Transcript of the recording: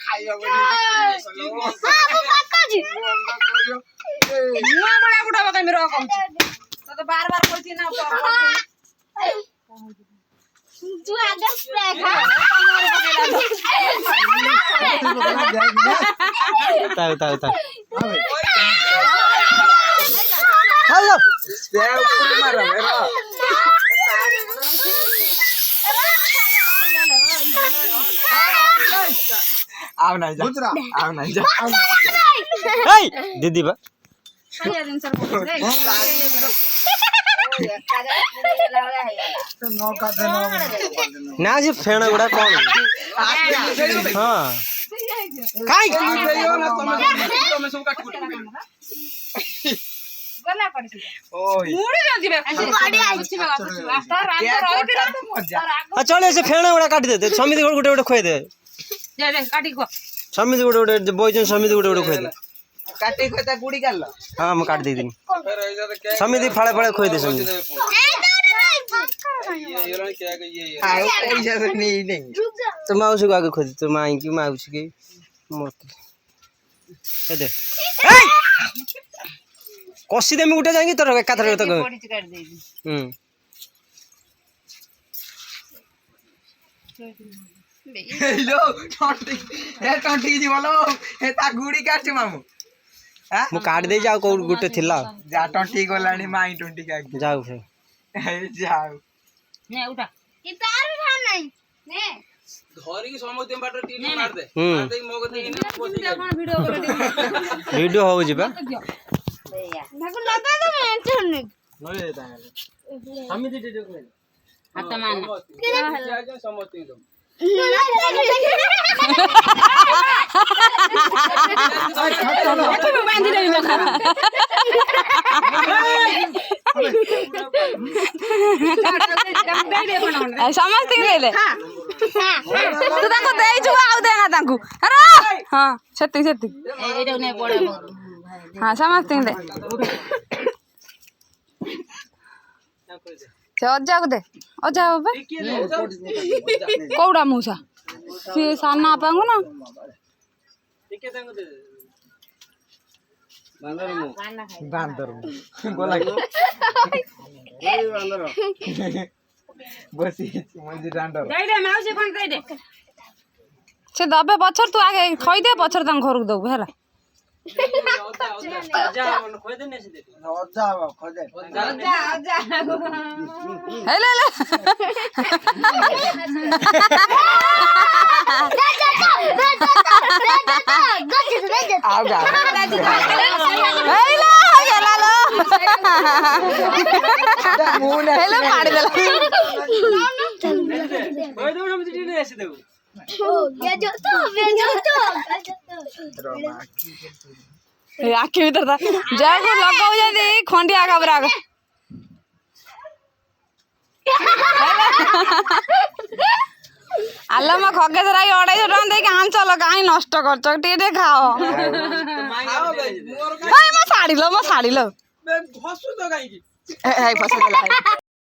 खाइयो हां वो पक्का जी मुआ बड़ा बुढ़ा बका मेरा कहू तो बार-बार कहती ना तू आगे स्प्रे खा ताऊ हेलो स्प्रे ऊपर मारा मेरा आव नहीं जा आव नहीं जा ए दीदी बा खाया दिन सर मौका देना ना जी फेण गुड़ा कौन हां काई तुम सब काट गला पड़सी ओए मुड़ी जा दिबे गाड़ी आई तार रात रही बिना मजा चले से फेण गुड़ा काट दे समिति गुटे खोय दे दे काटी को समिति गुटे बोइजन समिति गुटे खोय दे काटे खोता गुड़ी कर हां मैं काट दे दिन समिति फाळे फाळे खोय दे समिति आओ पैसा तो नहीं तो माउसी को आगे खोद तो माई की माउसी की मत दे कसी देमी गुटे जाएंगे तोर एकाथर तो पड़ी काट दे लो टंटी ए टंटी जी बोलो ए ता गुड़ी काट मामू हां मु काट दे जाओ को गुटे थिला जा टंटी गोलानी माई टंटी काट जाओ फिर जाओ ने उठा ये तार उठा नहीं ने धरी की समोते बाटर टीन मार दे मोग दे कौन वीडियो कर दे वीडियो हो जिबा भागो लगा दो मैं चल नले ताले समिति दे दे हाथ मान जाके समोते दो बांधी दे मखा समस्त ले ले तू ताको देई छु आउ देना ताको अरे हां सत्ती सत्ती एडो ने पड़े हां समस्त दे से अज्जा को दे अज्जा बाबा कोडा मूसा से साना पांगो ना ठीक है दे बांदर गोला ए बांदर बसी मंजी डांडर दे दे माउसी कोन दे दे से दबे पछर तू आगे खई दे पछर तंग घर दउ हेला जा खोय दे ने से दे जाओ खोजे जा हेले ले आओ जा हेला हेला लो हेला मार देला खोय दो हम टीन ऐसे दे ये जो तो ए आखी भीतर था जाको लगाउ जदी खंडिया घबरा आलो म खगे जरा 250 टका दे के आन चलो काई नष्ट करछ टेटे खाओ खाओ गई मोर ए म साडी लो बे घसु तो काई की ए फसे